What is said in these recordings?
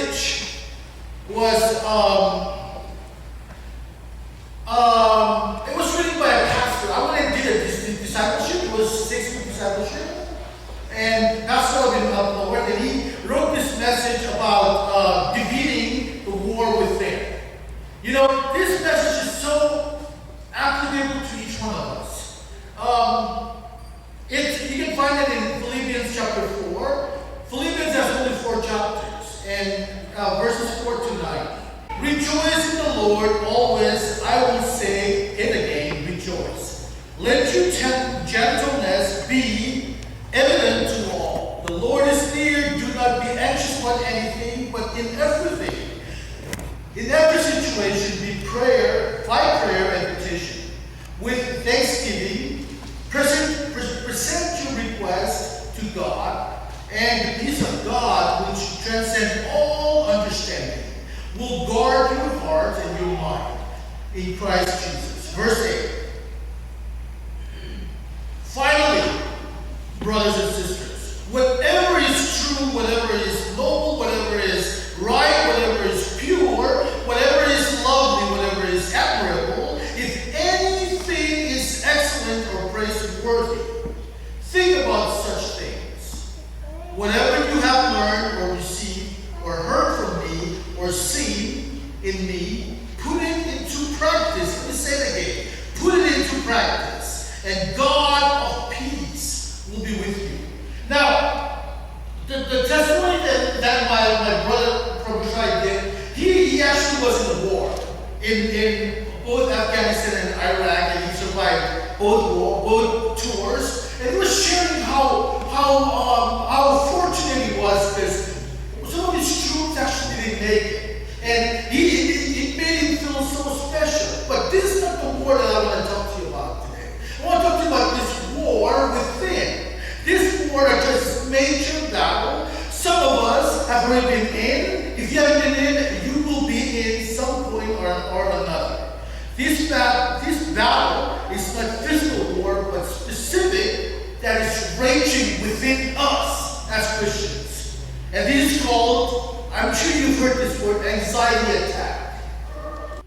message was, it was written by a pastor. I went and did a discipleship. It was 6-week discipleship. And Pastor Alvin up north, and he wrote this message about defeating the war within. You know, this message is so applicable to each one of us. You can find it in Philippians chapter 4. Philippians has only 4 chapters, and verses 4 to 9. Rejoice in the Lord always. I will say it again, rejoice. Let your gentleness be evident to all. The Lord is near. Do not be anxious about anything, but in everything, in every situation, by prayer and petition, with thanksgiving, present your request to God, and the peace of God, which transcends all understanding, will guard your heart and your mind in Christ Jesus. Verse 8. Finally, brothers and sisters, whatever is true, whatever is noble, whatever is right, whatever is pure, whatever is lovely, whatever is admirable, if anything is excellent or praiseworthy, think about such things. Whatever you have learned or received or heard from me or seen in me, put it into practice. Let me say it again. Put it into practice, and God of peace will be with you. Now, the testimony that my brother from Shai did, he actually was in the war in both Afghanistan and Iraq, and he survived both tours. And he was sharing how fortunate he was, because some of his troops actually didn't make it, and it made him feel so special. But this is not the war that I want to talk to you about today. I want to talk to you about this war within. This war is just major battle. Some of us have already been in. If you haven't been in, you will be in some point or another. This battle is not physical war, but specific, that is raging within us as Christians. And this is called, I'm sure you've heard this word, anxiety attack.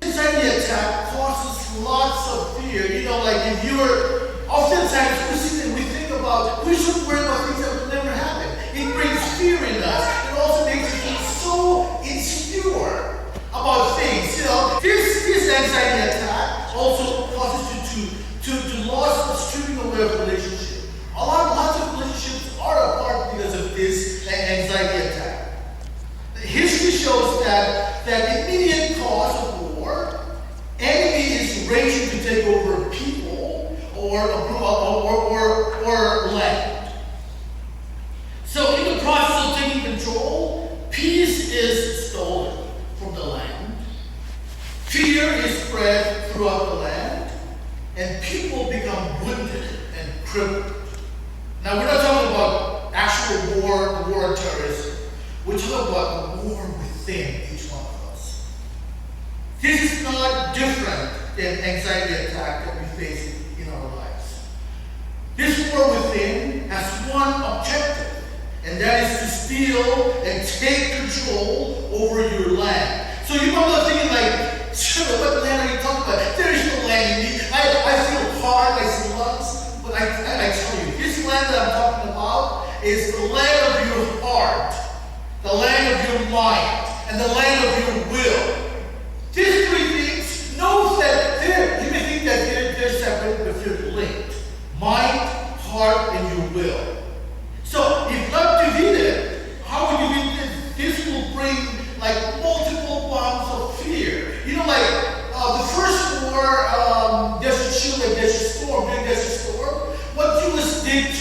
Anxiety attack causes lots of fear. You know, like if you're, oftentimes we sit and we think about, we should worry about things that will never happen. It brings fear in us. It also makes you feel so insecure about things. You know, this anxiety attack also causes you to lose the streaming away of relationship. Lots of relationships are apart because of this anxiety attack. History shows that immediate cause of war, enemy is raging to take over people or land. So in the process of taking control, peace is stolen from the land. Fear is spread throughout the land, and people become wounded and crippled. Now, we're not talking about actual war, the war on terrorism. We're talking about the war within each one of us. This is not different than anxiety attack that we face in our lives. This war within has one objective, and that is to steal and take control over your land. So you might be thinking like, sure, what land are you talking about? There is no land in me. I feel hard, I see lungs, but I tell you, this land that I'm talking about is the land of your heart, the land of your mind, and the land of your will. These 3 things, know that you may think that they're separate, but they're linked. Mind, heart, and your will. So, if not defeated, how would you be? This will bring like multiple bombs of fear. You know, like the first war, Desert Shield and Desert Storm, during Desert Storm, what US did to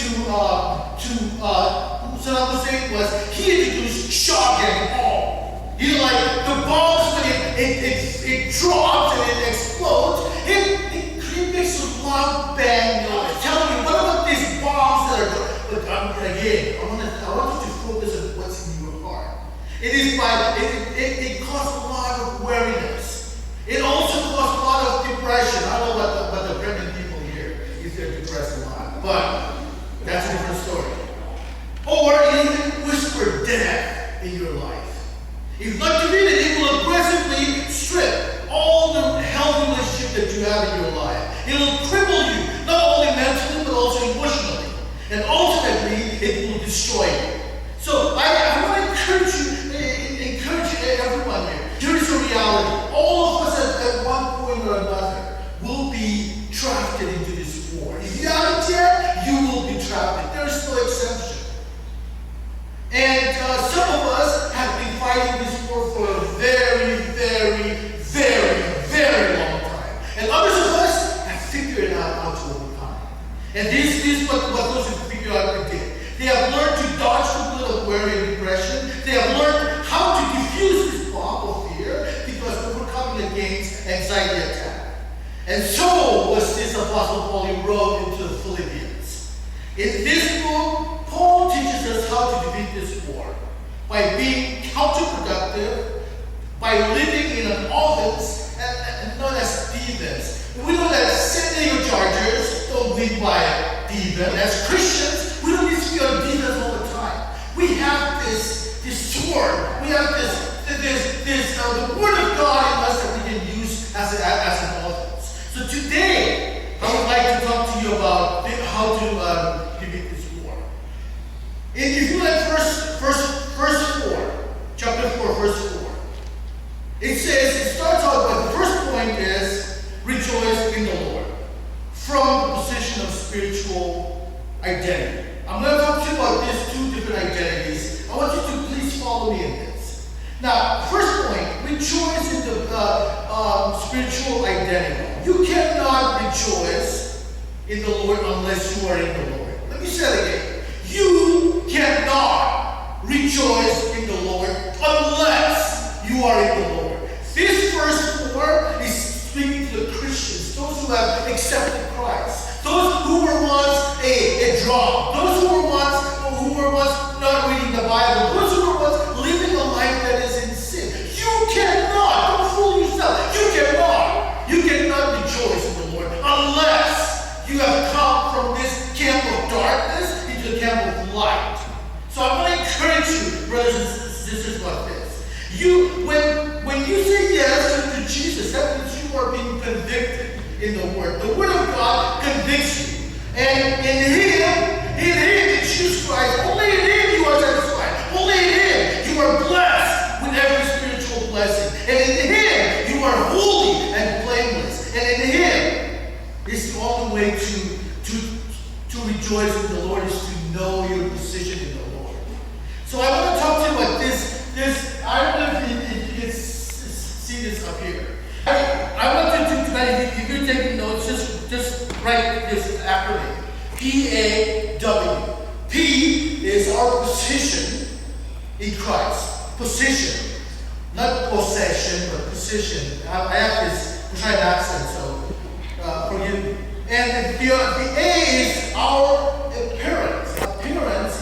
Saddam Hussein was he introduced shock and awe. You know, like the bombs when it drops and it explodes, it makes a loud bang noise. Tell me, what about these bombs that are? But again, I want you to focus on what's in your heart. It caused a lot of weariness. It also caused a lot of depression. I don't know about the pregnant people here, if they're depressed a lot, but that's a different story. Or it even whispered death in your life. If not defeated, it will aggressively strip all the healthy relationship that you have in your life. It will cripple you, not only mentally, but also emotionally. And ultimately, it will destroy you. So I want to encourage everyone here. Here is a reality. All of us at one point or another will be drafted into this war. If you haven't yet, you will be drafted. There is no exception. And some of us have been fighting this war for a very, very, very, very long time. And others of us have figured it out how to overcome. And this is what those who figured out did. They have learned to dodge the bullet of worry and depression. They have learned how to diffuse this bomb of fear because we're coming against anxiety attack. And so was this Apostle Paul who wrote into the Philippians. In this book, Paul teaches us how to defeat this war by being counterproductive, by living in an offense known as defense. We know that San Diego Chargers don't win by defense. As Christians, we don't need to be on defense all the time. We have this sword. We have the Word of God in us that we can use as an offense. So today, I would like to talk to you about how to defeat this war. If you look at verse 4, chapter 4, verse 4, it says, it starts out with the first point is rejoice in the Lord from the position of spiritual identity. I'm going to talk to you about these two different identities. I want you to please follow me in this. Now, first point, rejoice in the spiritual identity. You cannot rejoice in the Lord unless you are in the Lord. Let me say it again. You cannot rejoice in the Lord unless you are in the Lord. This verse 4 is speaking to the Christians, those who have accepted Christ, those who were once a drum, those who were once not reading the Bible, those who were once living a life that is in sin. You cannot, don't fool yourself, you cannot rejoice in the Lord unless you have come from this camp of darkness into the camp of light. So I want to encourage you, brothers and sisters, like this. When you say yes to Jesus, that means you are being convicted in the Word. The Word of God convicts you. And in Jesus Christ, only in Him you are satisfied. Only in Him you are blessed with every spiritual blessing. And in Him you are holy and blameless. And in Him is the only way to rejoice in the Lord is to know your position in the Lord. So I want to talk to you about this. I don't know if you can see this up here. I want you to tonight, if you're taking notes, just write this acronym. P-A-W. P is our position in Christ. Position. Not possession, but position. I have this Russian accent, so forgive me. And the A is our appearance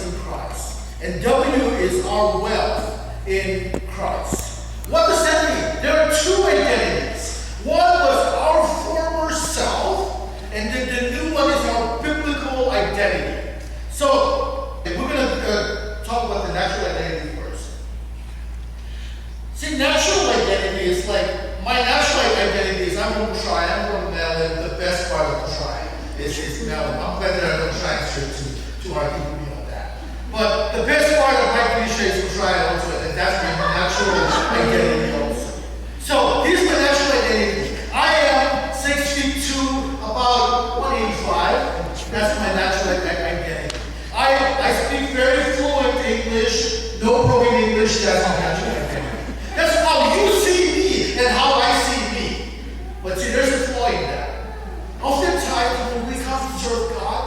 in Christ. And W is our wealth in Christ. What does that mean? There are two identities. One was our former self, and then the new one is our biblical identity. So, we're going to talk about the natural identity first. See, natural identity is like, my natural identity is I'm from Tribe, I'm from Maryland. The best part of Tribe is Maryland. I'm glad that I don't try to argue with me on that. But the best part of my cliche is Tribe also, and that's my natural identity also. So, here's my natural identity. I am 6'2", about 185. That's my natural identity. I speak very fluent English, no broken English. That's my natural identity. That's how you see me and how I see me. But see, there's a flaw in that. Oftentimes, when we come to serve God,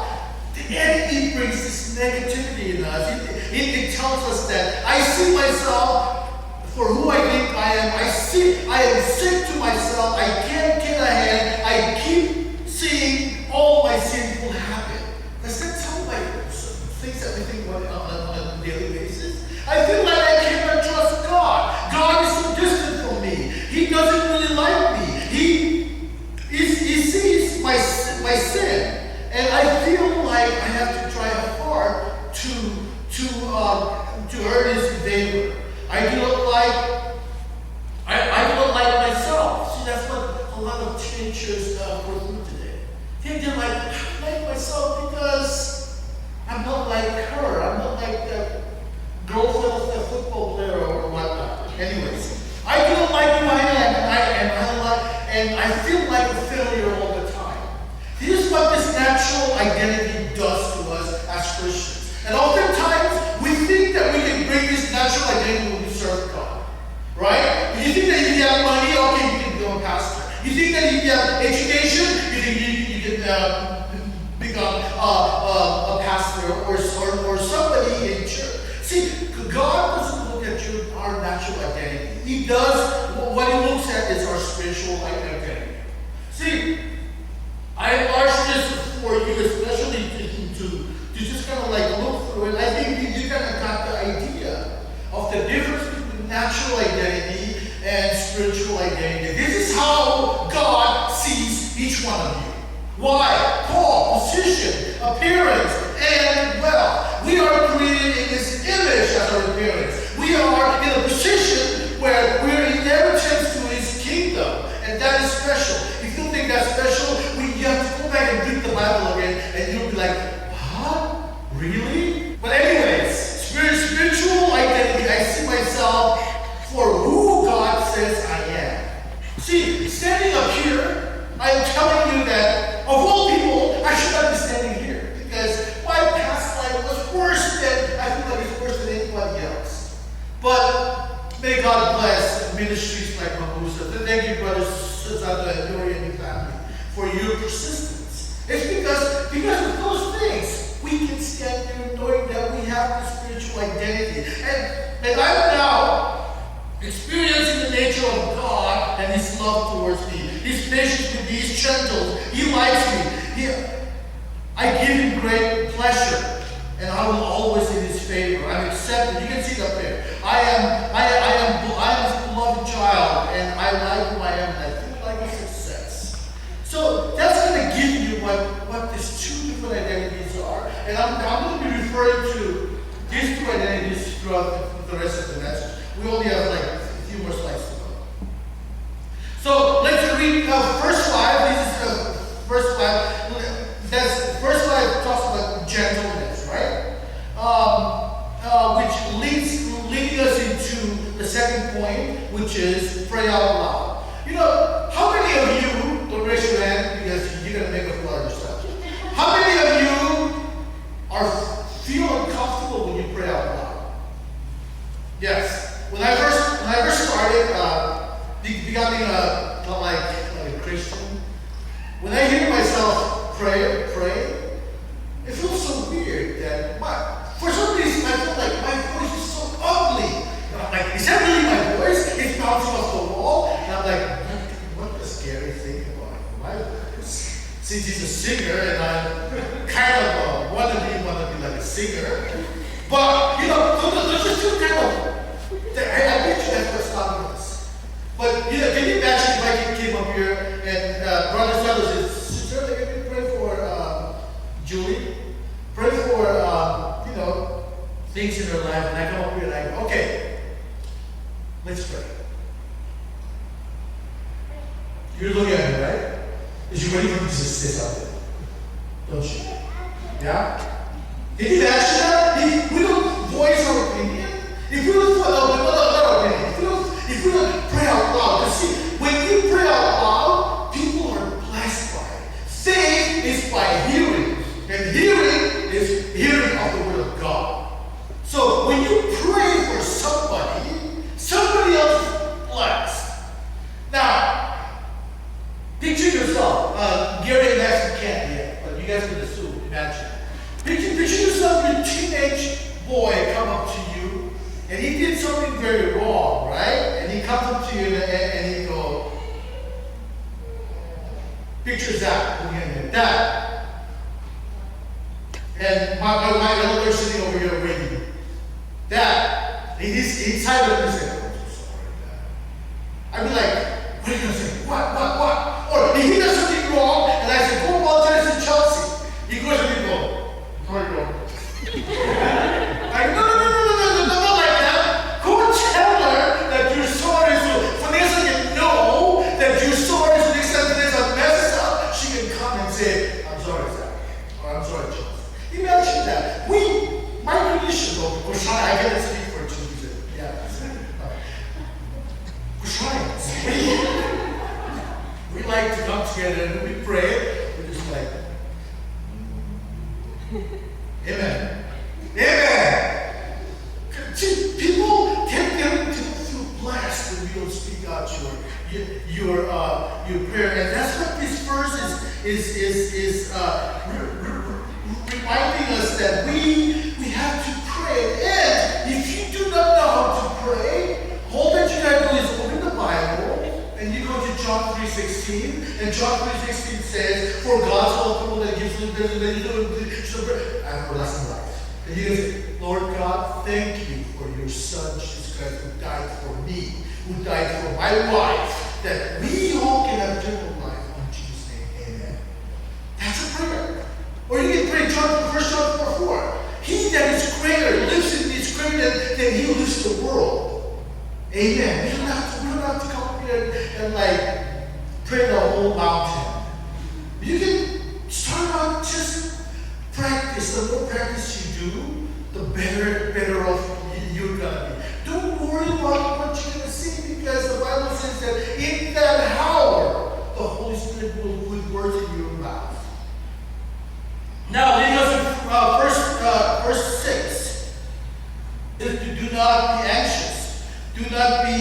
the enemy brings this negativity in us. It tells us that I see myself for who I think I am. I am sick to myself. I can't get ahead. I keep seeing all my sinful habits. Does that sound like things that we think about on a daily basis? I feel like I cannot trust God. God is so distant from me. He doesn't really like me. He sees my sin. And I feel like I have to try hard to earn His favor. I do not like identity does to us as Christians. And oftentimes, we think that we can bring this natural identity when we serve God. Right? You think that if you have money, okay, you can become a pastor. You think that if you have education, you think you can become a pastor or somebody in church. See, God doesn't look at our natural identity. He does, what he looks at is our spiritual identity. See, I enlarged this for you, especially to just kind of like look through it. I think you kind of got the idea of the difference between natural identity and spiritual identity. This is how God sees each one of you. Why? Call, position, appearance, and wealth. We are created in His image as our appearance. We are in a position where we're inheritance to His kingdom, and that is special. If you think that's special, you have to go back and read the Bible again, and you'll be like, what? Really? But anyways, spiritual identity, I see myself for who God says I am. See, standing up here, I'm telling you that of all people, I should not be standing here because my past life was worse than, I feel like it's worse than anybody else. But may God bless ministries like Mabusa. Thank you, brothers, Sazada, and Yuri, and your family, for your persistence. It's because of those things, we can stand there knowing that we have this spiritual identity. And I'm now experiencing the nature of God and His love towards me. His patience with me, He's gentle. He likes me. I give Him great pleasure, and I will always in His favor. I'm accepted. You can see it up there. I am His beloved child, and I like who I am, and I feel like a success. So that's going to give you what these two different identities are, and I'm going to be referring to these two identities throughout the rest of the message. We only have like a few more slides to go. So let's read verse 5. This is verse 5. Verse 5 talks about gentleness, right? Which leading us into the second point, which is pray out loud. You know, how many of you, don't raise your hand because you're going to make a fool of yourself. How many of you feel uncomfortable when you pray out loud? Yes. When I first started becoming a Christian, when I hear myself pray, it feels so weird that for some reason I feel like my voice is so ugly. And I'm like, is that really my voice? It's bouncing off the wall. And I'm like, what a scary thing about my voice. Since he's a singer and I'm kind of want to be like a singer. But, you know, those are two kind of, I bet you that's what's stopping us. But, you know, can you imagine if I came up here and Brother Sellers says, Sister, can you pray for Julie? Pray for, you know, things in her life. And I come up here and I go, okay, let's pray. You're looking at me, right? Is you ready for me to say something? Don't you? Yeah? Can you imagine that? If we don't voice our opinion, if we don't pray out loud, because see, when you pray out loud, people are blessed by it. Faith is by hearing, and hearing is hearing of the word of God. So when you pray for somebody else is blessed. Now, picture yourself. Gary and Max can't yet, but you guys can assume, imagine. Picture yourself, your teenage boy come up to you, and he did something very wrong, right? And he comes up to you and he goes, picture that, Dad. And my elder sitting over here waiting. Dad, he's silent and said, I'm so sorry, Dad. I'd be like, what are you going to say? What? Or if he does something wrong, and I say, go apologize to Chelsea. He goes and he goes, where are you going? Like, no, not like that. Go tell her that you're sorry. So Vanessa can know that you're sorry. So next time Vanessa messes up, she can come and say, I'm sorry, Zach. Or I'm sorry, Chelsea. Imagine that. My tradition, though, Kushai, I gotta speak for Tuesday. Yeah. Kushai, we like to come together and we pray. We're just like, your prayer. And that's what this verse is reminding us, that we have to pray. And if you do not know how to pray, all that you gotta do is open the Bible and you go to John 3:16, and John 3:16 says, "For God's ultimate that gives you everlasting life." And you can say, "Lord God, thank you for your Son Jesus Christ, who died for me, who died for my wife, that we all can have eternal life in Jesus' name. Amen." That's a prayer. Or you can pray John 4:4. He that is greater lives in me is greater than he who lives in the world. Amen. We don't have to come up here and pray the whole mountain. You can start out, just practice. The more practice you do, the better off you're gonna be. Don't worry about what you're gonna say, because the Bible says that in that hour, the Holy Spirit will put words in your mouth. Now, leading us to verse 6. Do not be anxious. Do not be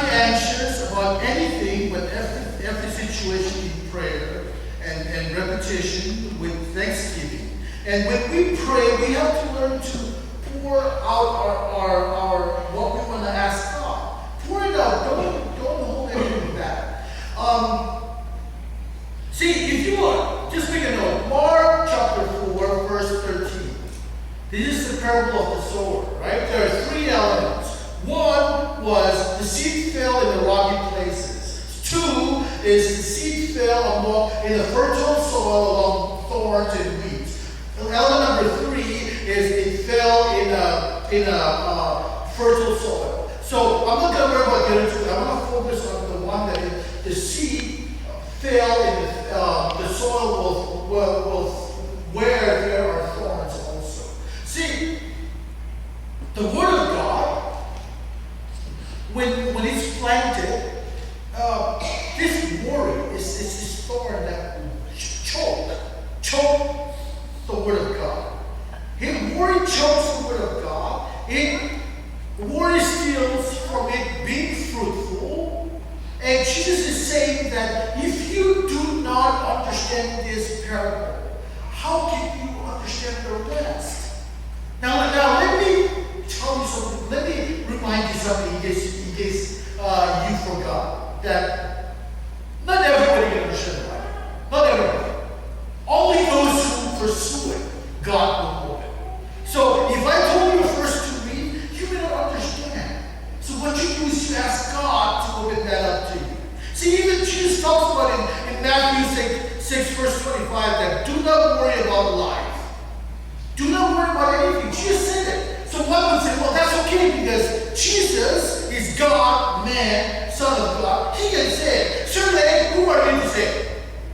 anxious about anything, but every situation in prayer and repetition with thanksgiving. And when we pray, we have to learn to pour out our what we want to ask God. Pour it out. Don't hold anything back. See, if you want, just make a note. Mark chapter 4, verse 13. This is the parable of the sower, right? There are three elements. One was the seed fell in the rocky places. Two is the seed fell in the fertile soil along thorns and weeds. Element number three is it fell in a fertile soil. So I'm not going to worry about getting into that. I'm going to focus on the one that the seed fell in the soil will where there are thorns also. See, the Word of God, when it's planted, this worry is this thorn that will choke the Word of God. Worry chokes the Word of God. Worry steals from it being fruitful. And Jesus is saying that if you do not understand this parable, how can you understand the rest? Now let me tell you something. Let me remind you something in case you forgot. That not everybody can understand the Bible. Not everybody. Only those who pursue it, God will open. So if I told you first to read, you may not understand. So what you do is you ask God to open that up to you. See, even Jesus talks about in Matthew 6 verse 25 that do not worry about life. Do not worry about anything. Jesus said it. So one would say, well, that's okay because Jesus is God, man, Son of God. He can say it. Certainly, who are you to say it?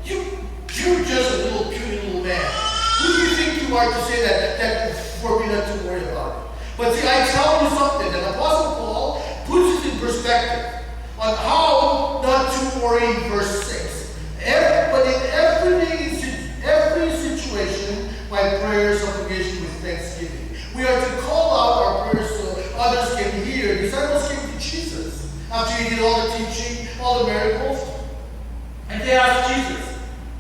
You're just a little puny little man. Who do you think you are to say that for me not to worry about it? But see, I tell you something, that Apostle Paul puts it in perspective on how not to worry in verse 6. But in every situation, by prayer, supplication, with thanksgiving. We are to call out our prayers so others can hear. Disciples came to Jesus after he did all the teaching, all the miracles. And they asked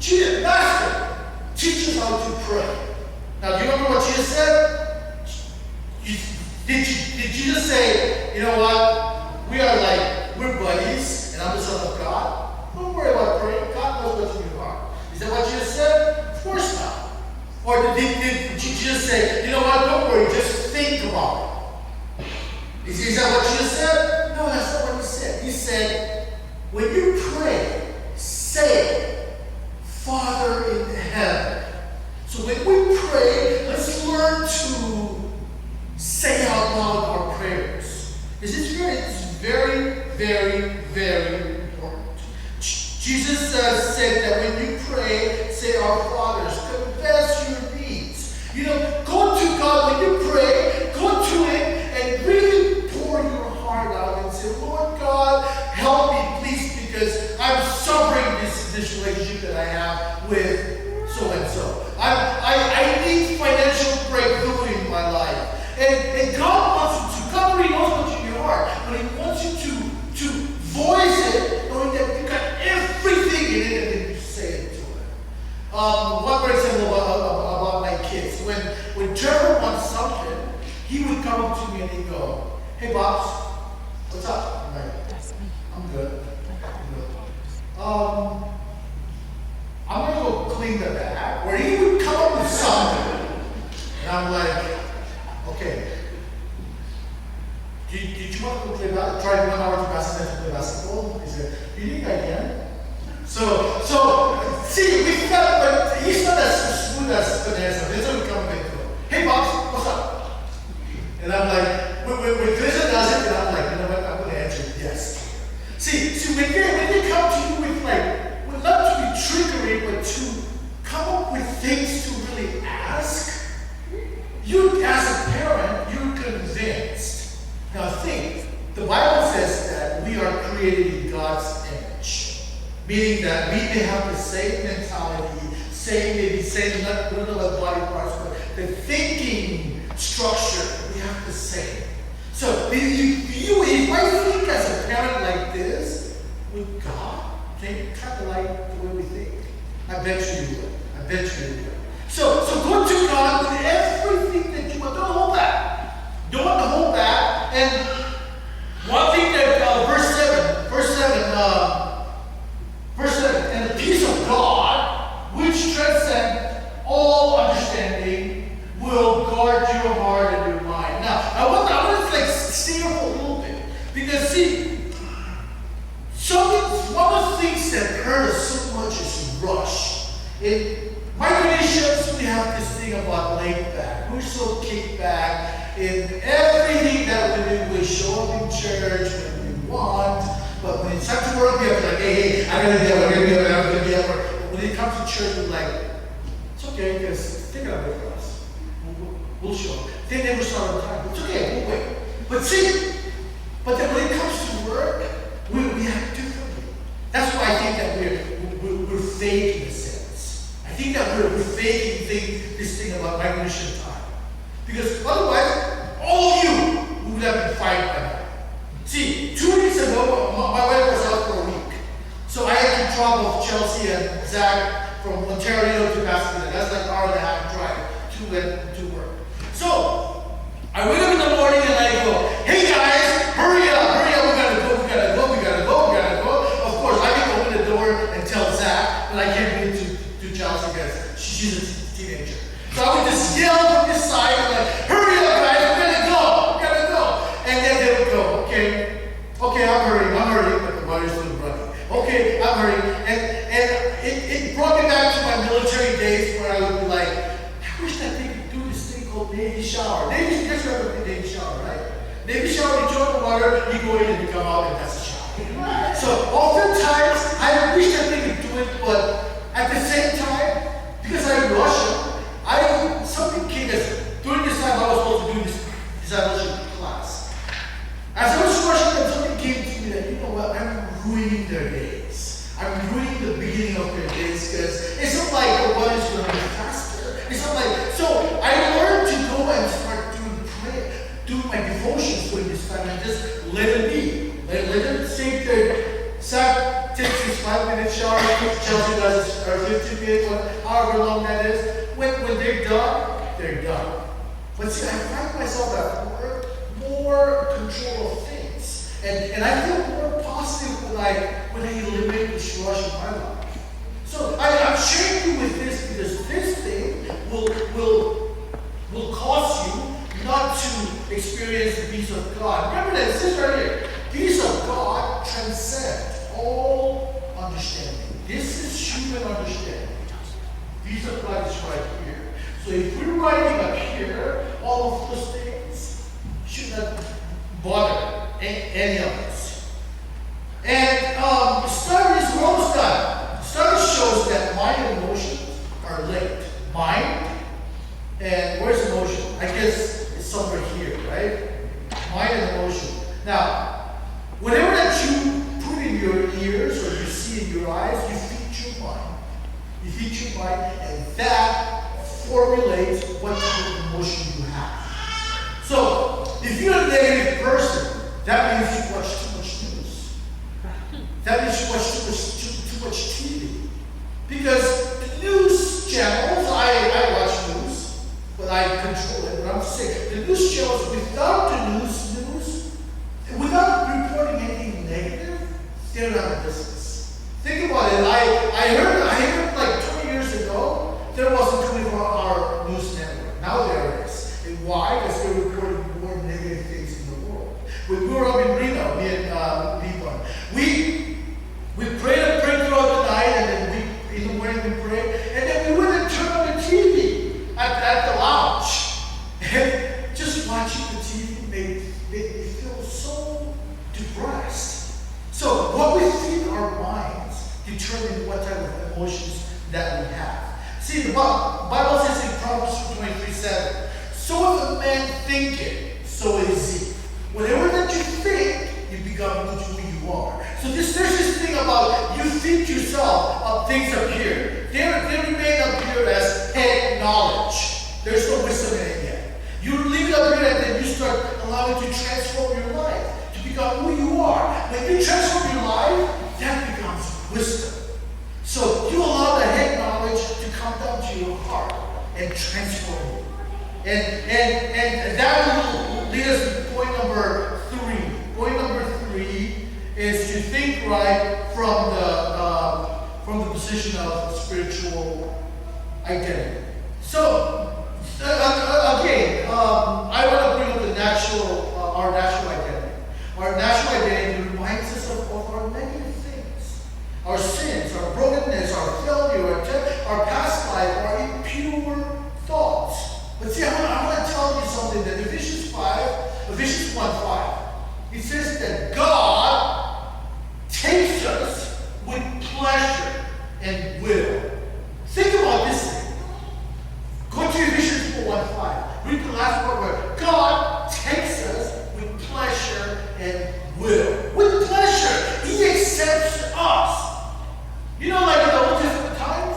Jesus, Master, teach us how to pray. Now, do you remember what Jesus said? Did Jesus say, you know what? We're buddies, and I'm the Son of God. Don't worry about praying. God knows what's in your heart. Is that what Jesus said? Of course not. Or did Jesus say, you know what? Don't worry. Just think about it. Is that what Jesus said? No, that's not what he said. He said, when you pray, say, Father in heaven. So when we pray, let's learn to say out loud our prayers. It's very, very, very important. Jesus said that when you pray, say our fathers, confess your needs. Go to God when you pray, go to Him and really pour your heart out and say, Lord God, help me please, because I'm suffering this relationship that I have with so-and-so. I need financial breakthrough in my life. And God wants you to. God already knows what's in your heart, but He wants come up to me and they go, "Hey, Bobs, what's up?" I'm like, "I'm good. I'm good. I'm gonna go clean the bag." Or he would come up with something, and I'm like, "Okay. Did you want to go play basketball? Try 1 hour to play basketball?" He said, "You think I can?" So see, we felt, but he's not as smooth as Vanessa. Vanessa would come and go, "Hey, Bobs, what's up?" And I'm like, when Vanessa does it, and I'm like, "You know what? I'm going to answer yes." See, when they come to you with like, well, not to be triggering, but to come up with things to really ask, you as a parent, you're convinced. Now think, the Bible says that we are created in God's image, meaning that we may have the same mentality, not little body parts, but the thinking structure, we have the same. So if I think as a parent like this, would God think kind of like the way we think? I bet you would. I bet you would. So go to God with everything that you want. Don't hold back. Don't hold back. And one thing that verse 7, and the peace of God, which transcends all understanding, will guard your heart and your mind. Now, I want to like stay up a little bit, because see, one of the things that hurt us so much is rush. In micronations, we have this thing about laid back. We're so kicked back in everything that we do. We show up in church when we want, but when it's time to work, we have to like, hey, I gotta be up, I'm gonna be up. But when it comes to church, we're like, it's okay, because they're gonna wait for us. We'll show up. They never start on time. It's okay, we'll wait. But see, but then when it comes to work, we act differently. That's why I think that we're fake in a sense. I think that we're faking this thing about migration time. Because otherwise, all of you would have been fired by now. See, 2 weeks ago, my wife was out for a week. So I had to travel Chelsea and Zach from Ontario to Pasadena. That's like an hour and a half drive to work. So I wake up in the morning and I go, "Hey guys, hurry up, we gotta go. Of course, I can open the door and tell Zach that I can't wait to Chelsea because she's a teenager. So I would just yell from this side, I'm like, "Hurry up guys, we gotta go. And then they would go, okay, I'm hurrying, but the water's still running. Okay, I'm hurrying. And it brought me back to my military days where I would be like, I wish that they could do this thing called Navy shower. Navy, guess what a Navy shower, right? Navy shower, you jump in the water, you go in and you come out, and that's a shower. So oftentimes, I wish that they could do it, but at the same time, because I'm Russian, something came during this time I was supposed to do this discipleship class. As I was rushing them, something came to me that, you know what, I'm ruining their days. I'm ruining the beginning of their days because it's not like the one is going to be faster. It's not like, so I learned to go and start doing prayer, do my devotions during this time and just let it be. Let them save their, Zach takes his 5-minute shower, Chelsea does 15 minutes, however long that is. When they're done, they're done. But see, I find myself at more control of things. And I feel more positive when I eliminate this rush in my life. So I'm sharing you with this because this thing will cause you not to experience the peace of God. Remember that, it says right here, peace of God transcends all understanding. This is human understanding. Peace of God is right here. So if we're writing up here, all of those things should not bother any of us. And the studies, we're almost done. The study shows that mind and emotions are linked. Mind, and where's emotion? I guess it's somewhere here, right? Mind and emotion. Now, whatever that you put in your ears or you see in your eyes, you feed your mind. You feed your mind, and that formulates what type of emotion you have. So, if you're a negative person, that means you watch too much news. That means you watch too much TV. Because the news channels, I watch news, but I control it. When I'm just saying, the news shows without the news, without reporting anything negative, they're not a business. Think about it. I heard like 20 years ago, there wasn't 24-hour news network. Now there is. And why? Because they're reporting more negative things in the world. When we were up in Reno, me and Levon, we prayed throughout the night, and then in the morning we prayed, and then we went and turned on the TV at the lounge. And just watching the TV made me feel so depressed. So what we feed our minds determine what type of emotions that we have. See, the Bible says in Proverbs 23:7, so if a man thinketh, so is he. Whatever that you think, you become who you are. So there's this thing about you think yourself of things up here. They remain up here as head knowledge. There's no wisdom in it yet. You leave it up here and then you start allowing it to transform your life, to become who you are. When you transform your life, that becomes wisdom. So you allow the head knowledge to come down to your heart and transform you. And that will lead us to point number 3. Point number 3 is to think right from the position of spiritual identity. So again, I want to bring up our natural identity. Our natural identity reminds us of our negative things, our sins, our brokenness, our failure, our past life, our impure thoughts. But see, I want to tell you something that Ephesians 1:5, it says that God takes us with pleasure and will. Think about this thing. Go to Ephesians 1:5. Read the last part where God takes us with pleasure and will. With pleasure. He accepts us. You know, like in the Old Testament times,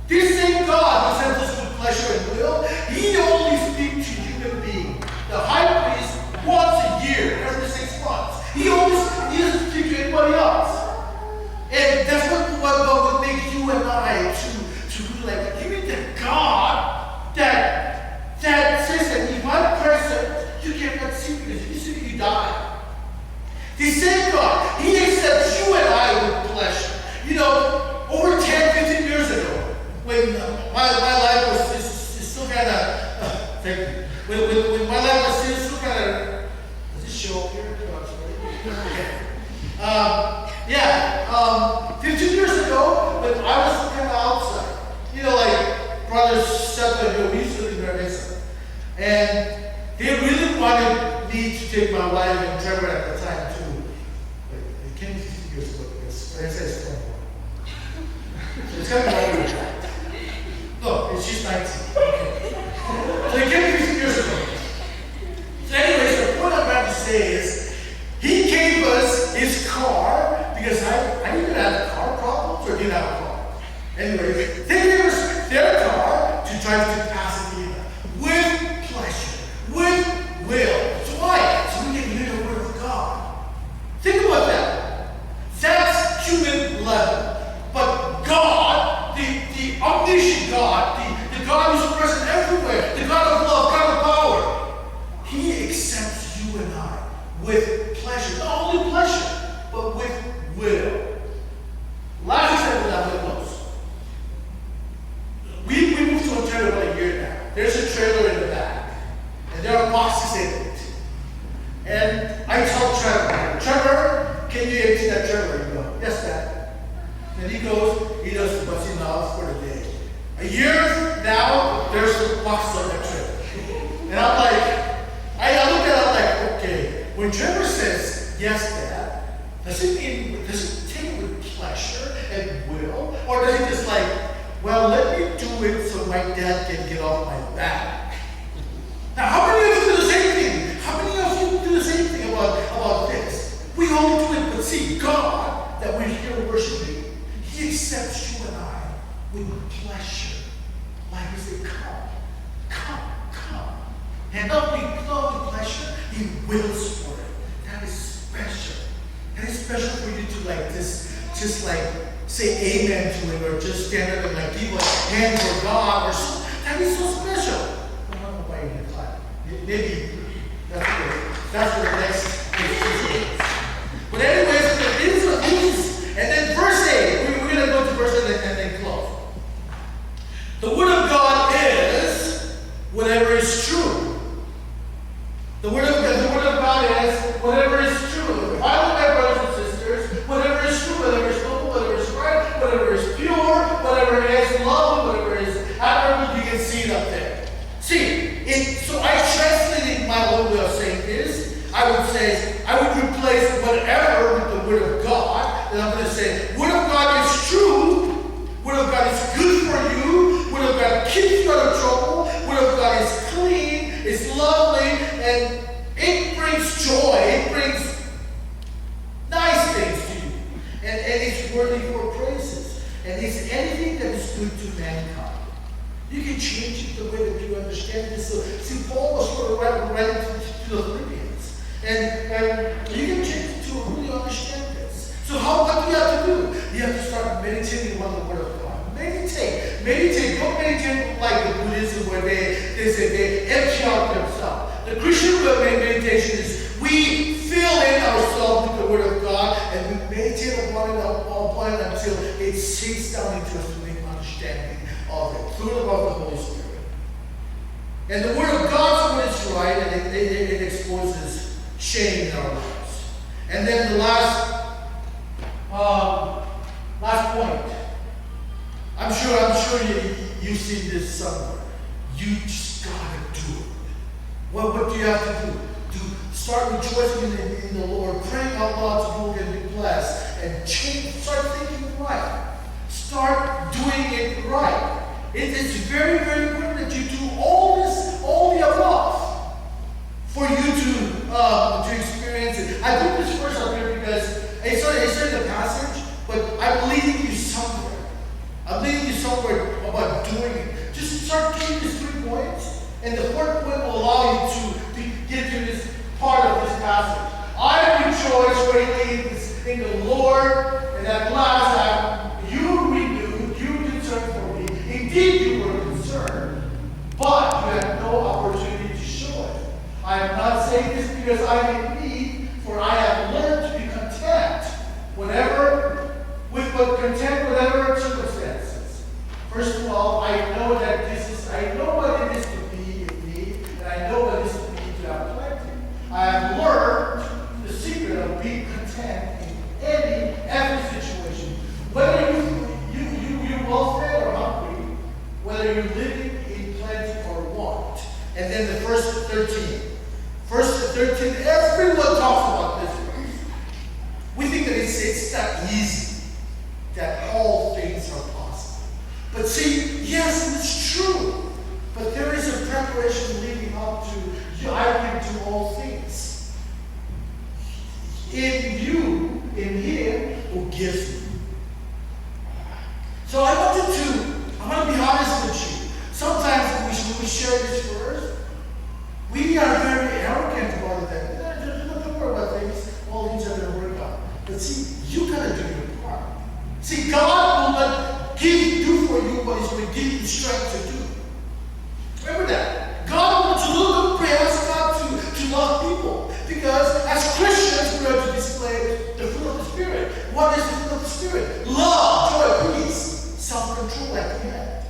this same God who accepts us with pleasure and will, he only speaks to human beings. The high priest once a year, every 6 months. He doesn't speak to anybody else. And that's what would make you and I to be like, give me the God that says that if I'm present, you cannot see because if you see, you die. The same God, he accepts you and I with pleasure. You know, over 10, 15 years ago, when my life was still kind of, thank you. When my life was still kind of, does this show up here? Okay. 15 years ago, when I was kind of outside, you know, like brothers Seth, we used to live in Arizona, and they really wanted me to take my wife and Trevor at the time too. But it came 15 years ago because I said it's 21. So it's kind of like no, she's 19. Okay. So it came 15 years ago. So anyways, the point I'm trying to say is, he gave us his car because I either had car problems or didn't have a car. Anyways, they gave us their car to drive to Pasadena with pleasure, with will. So why? So we can hear the word of God. Think about that. That's human level. But God, the omniscient God, the God who's present everywhere, the God of love, God of power, he accepts you and I with pleasure. Not only pleasure, but with will. Last example that will close. We moved to Ontario about a year now. There's a trailer in the back, and there are boxes in it. And I tell Trevor, can you empty that trailer? He goes, yes, Dad. And he goes, he does the busting off for the day. A year now, there's the boxes on that trailer. And I'm like, I look at it, I'm like, okay. When Trevor says, yes, Dad, does it take it with pleasure and will? Or does he just like, well, let me do it so my dad can get off my back? Now, how many of you do the same thing? How many of you do the same thing about this? We all do it, but see, God, that we're here worshiping, he accepts you and I with pleasure. Like we say, come. And not with pleasure, he wills for it. That is special. That is special for you to like this, just like say amen to it, or just stand up and like give a hand for God, or so. That is so special. I don't know why you're clapping. maybe that's the next. But anyways, these are these, and then verse 8. We're going to go to verse 8 and then close. The word of God is whatever is true. The word of God is whatever is true. If I look at brothers and sisters, whatever is true, whatever is noble, whatever is right, whatever is pure, whatever is lovely, whatever is admirable, you can see it up there. See, so I translated my own way of saying this. I would say, I would replace whatever with the word of God. And I'm going to say, word of God is true. Word of God is good for you. Word of God keeps you out of trouble. Word of God is clean, it's lovely, and it brings joy. It brings nice things to you. And it's worthy for praises. And it's anything that is good to mankind. You can change it the way that you understand this. So, see, Paul was sort of writing to the Philippians. And you can change it to really understand this. So what do you have to do? You have to start meditating on the Word of God. Meditate. Meditate. Don't meditate like the Buddhism where they say they empty out themselves. The Christian way of meditation is we fill in ourselves with the Word of God and we meditate upon it until it sinks down into us to make understanding of it through the power of the Holy Spirit. And the Word of God when it's right, and it exposes shame in our lives. And then the last point. I'm sure you've seen this somewhere. You just gotta do it. What do you have to do? Start rejoicing in the Lord, praying out loud to you and be blessed, and start thinking right. Start doing it right. It's very, very important that you do all the above, for you to experience it. I put this verse up here because it's in the passage, but I'm leading you somewhere. I'm leading you somewhere about doing it. Just start doing these 3 points, and the 4th point will allow you to get to this part of this passage. I rejoice greatly in the Lord, and at last you renewed, you concerned for me. Indeed, you were concerned, but you had no opportunity to show it. I am not saying this because I am in need, for I have learned to be content whatever circumstances. First of all, I know what it is to be in need, and I know what it is to be to have plenty. I have learned the secret of being content in every situation. Whether you're well fed or hungry, whether you're living in plenty or want. And then the first 13. Verse 13, everyone talks about this verse. We think that it's that easy, that all things are possible. But see, yes, it's true. But there is a preparation leading up to, I can do all things. In you, in Him who gives me. So I want to be honest with you. Sometimes when we share this verse, we are very arrogant about that. Don't worry about things. All things are going to work out. But see, you got to do your part. See, God will not do for you what He's going to give you strength to do. Remember that. God wants to pray, ask God to love people. Because as Christians, we are to display the fruit of the Spirit. What is the fruit of the Spirit? Love, joy, peace, self-control at the end.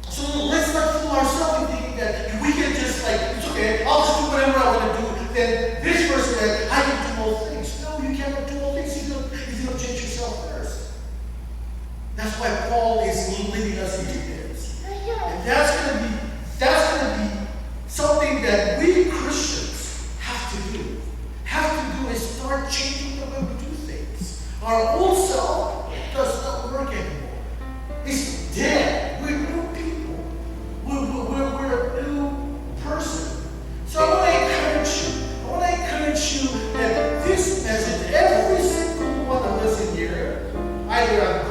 So let's not fool ourselves in thinking that we can just it's okay, I'll just do whatever I want to do. Then this person said, I can do all things. No, you cannot do all things if you don't change yourself first. That's why Paul is leading us into this. And that's going to be something that we Christians have to do. Is start changing the way we do things. Our old self does not work anymore. It's dead. We're new people. We're a new person. So I want to encourage you that this message, every single one of us in here, either